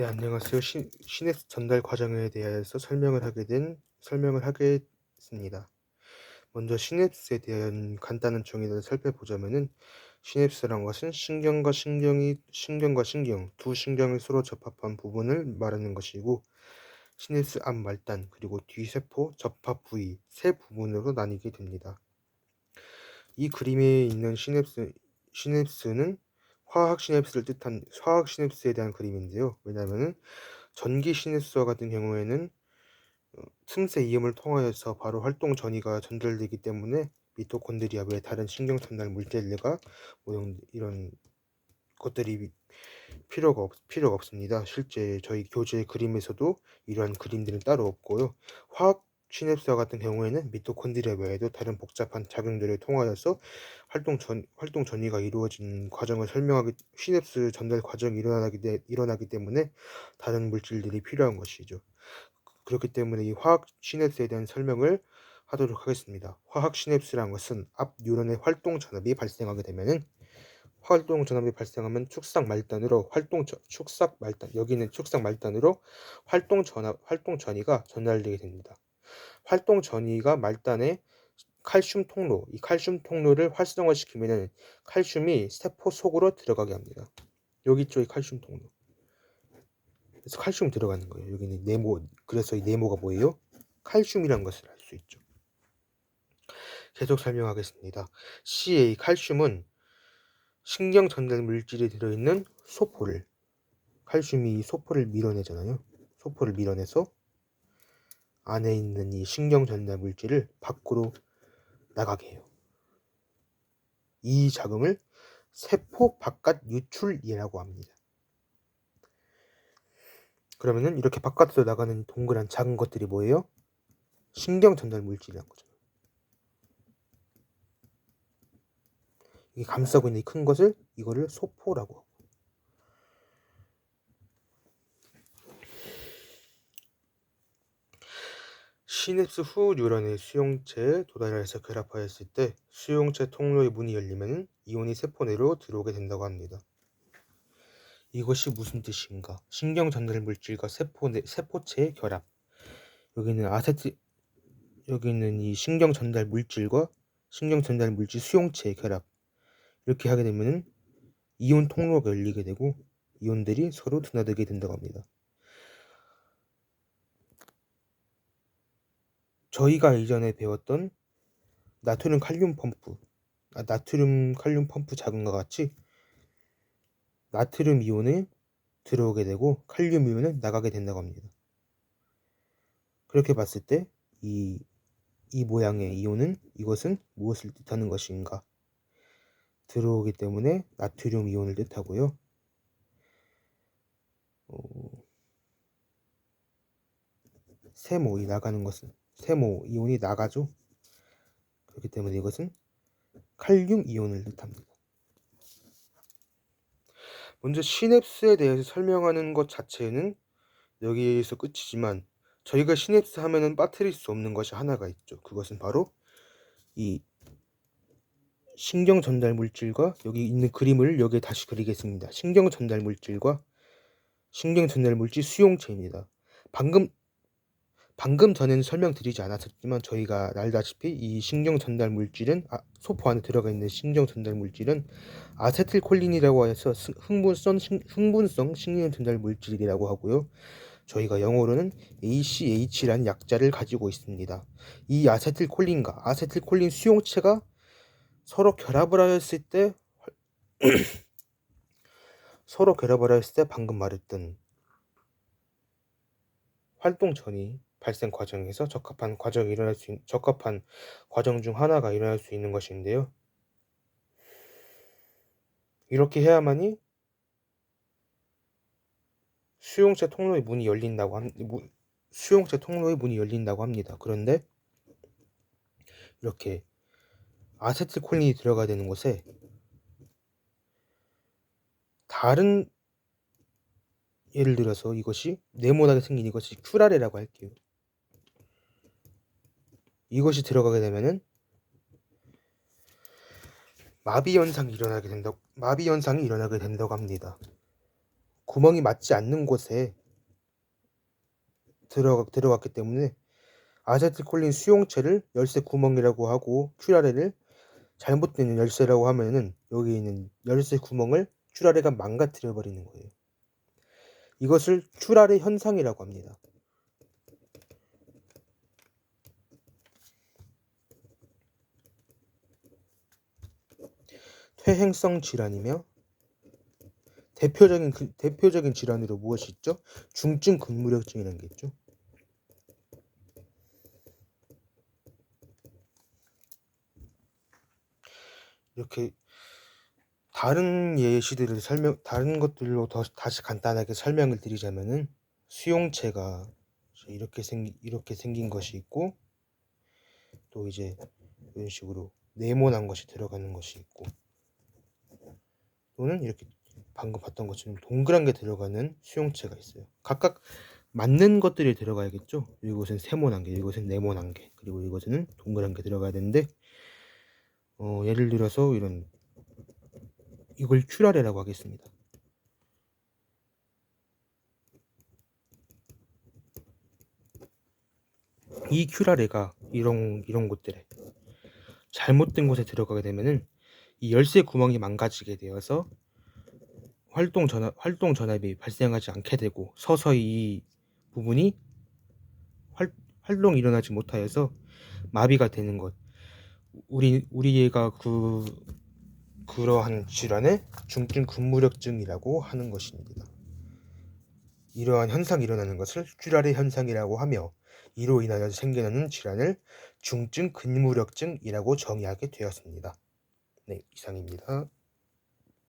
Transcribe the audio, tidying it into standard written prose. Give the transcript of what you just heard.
네, 안녕하세요. 시냅스 전달 과정에 대해서 설명을 하겠습니다. 먼저 시냅스에 대한 간단한 정의를 살펴보자면은, 시냅스란 것은 신경과 신경, 두 신경을 서로 접합한 부분을 말하는 것이고, 시냅스 앞 말단 그리고 뒤세포 접합 부위 세 부분으로 나뉘게 됩니다. 이 그림에 있는 시냅스는 화학 시냅스에 대한 그림인데요. 왜냐하면은 전기 시냅스와 같은 경우에는 틈새 이음을 통하여서 바로 활동 전이가 전달되기 때문에 미토콘드리아 외 다른 신경 전달 물질들과 뭐 이런 것들이 필요가 없습니다. 실제 저희 교재 그림에서도 이러한 그림들은 따로 없고요. 화학 시냅스와 같은 경우에는 미토콘드리아 외에도 다른 복잡한 작용들을 통하여서 활동 전이가 이루어진 과정을 설명하기 시냅스 전달 과정이 일어나기 때문에 다른 물질들이 필요한 것이죠. 그렇기 때문에 이 화학 시냅스에 대한 설명을 하도록 하겠습니다. 화학 시냅스라는 것은 앞 뉴런의 활동 전압이 발생하게 되면은 활동 전압이 발생하면 여기는 축삭 말단으로 활동 전이가 전달되게 됩니다. 활동 전이가 말단에 이 칼슘 통로를 활성화시키면은 칼슘이 세포 속으로 들어가게 합니다. 여기 쪽이 칼슘 통로. 그래서 칼슘이 들어가는 거예요. 여기는 그래서 이 네모가 뭐예요? 칼슘이라는 것을 알 수 있죠. 계속 설명하겠습니다. 칼슘은 신경 전달 물질이 들어있는 칼슘이 소포를 밀어내잖아요. 소포를 밀어내서 안에 있는 이 신경 전달 물질을 밖으로 나가게 해요. 이 작용을 세포 바깥 유출이라고 합니다. 그러면은 이렇게 바깥으로 나가는 동그란 작은 것들이 뭐예요? 신경 전달 물질이란 거죠. 이 감싸고 있는 이 큰 것을 이거를 소포라고 하고. 시냅스 후 뉴런의 수용체에 도달해서 결합하였을 때 수용체 통로의 문이 열리면 이온이 세포 내로 들어오게 된다고 합니다. 이것이 무슨 뜻인가? 신경 전달 물질과 세포체의 결합. 여기는 이 신경 전달 물질과 신경 전달 물질 수용체의 결합. 이렇게 하게 되면 이온 통로가 열리게 되고 이온들이 서로 드나들게 된다고 합니다. 저희가 이전에 배웠던 나트륨 칼륨 펌프 작용과 같이 나트륨 이온은 들어오게 되고 칼륨 이온은 나가게 된다고 합니다. 그렇게 봤을 때 이 모양의 이온은 이것은 무엇을 뜻하는 것인가? 들어오기 때문에 나트륨 이온을 뜻하고요. 세모 이온이 나가죠. 그렇기 때문에 이것은 칼륨 이온을 뜻합니다. 먼저 시냅스에 대해서 설명하는 것 자체는 여기에서 끝이지만 저희가 시냅스 하면은 빠뜨릴 수 없는 것이 하나가 있죠. 그것은 바로 이 신경 전달 물질과 여기 있는 그림을 여기에 다시 그리겠습니다. 신경 전달 물질과 신경 전달 물질 수용체입니다. 방금 전에는 설명드리지 않았었지만 저희가 알다시피 이 신경 전달 물질은 소포 안에 들어가 있는 신경 전달 물질은 아세틸콜린이라고 해서 흥분성 신경 전달 물질이라고 하고요. 저희가 영어로는 ACH라는 약자를 가지고 있습니다. 이 아세틸콜린 수용체가 서로 결합을 하였을 때 방금 말했던 활동 전이 발생 과정에서 적합한 과정 중 하나가 일어날 수 있는 것인데요. 이렇게 해야만이 수용체 통로의 문이 열린다고 합니다. 그런데 이렇게 아세틸콜린이 들어가야 되는 곳에 다른 예를 들어서 이것이 네모나게 생긴 이것이 큐라레라고 할게요. 이것이 들어가게 되면은 마비 현상이 일어나게 된다고 합니다. 구멍이 맞지 않는 곳에 들어갔기 때문에 아세틸콜린 수용체를 열쇠 구멍이라고 하고 큐라레를 잘못된 열쇠라고 하면은 여기 있는 열쇠 구멍을 큐라레가 망가뜨려 버리는 거예요. 이것을 큐라레 현상이라고 합니다. 퇴행성 질환이며 대표적인 질환으로 무엇이 있죠? 중증 근무력증이라는 게 있죠. 이렇게 다른 것들로 다시 간단하게 설명을 드리자면은 수용체가 이렇게 생긴 것이 있고, 또 이제 이런 식으로 네모난 것이 들어가는 것이 있고, 또는 이렇게 방금 봤던 것처럼 동그란 게 들어가는 수용체가 있어요. 각각 맞는 것들이 들어가야겠죠. 이곳은 세모난 게, 이곳은 네모난 게, 그리고 이곳에는 동그란 게 들어가야 되는데, 예를 들어서 이걸 큐라레라고 하겠습니다. 이 큐라레가 이런 곳들에 잘못된 곳에 들어가게 되면은 이 열쇠 구멍이 망가지게 되어서 활동 전압이 발생하지 않게 되고, 서서히 이 부분이 활동이 일어나지 못하여서 마비가 되는 것. 우리 애가 그러한 질환을 중증 근무력증이라고 하는 것입니다. 이러한 현상이 일어나는 것을 큐라레 현상이라고 하며, 이로 인하여 생겨나는 질환을 중증 근무력증이라고 정의하게 되었습니다. 네, 이상입니다.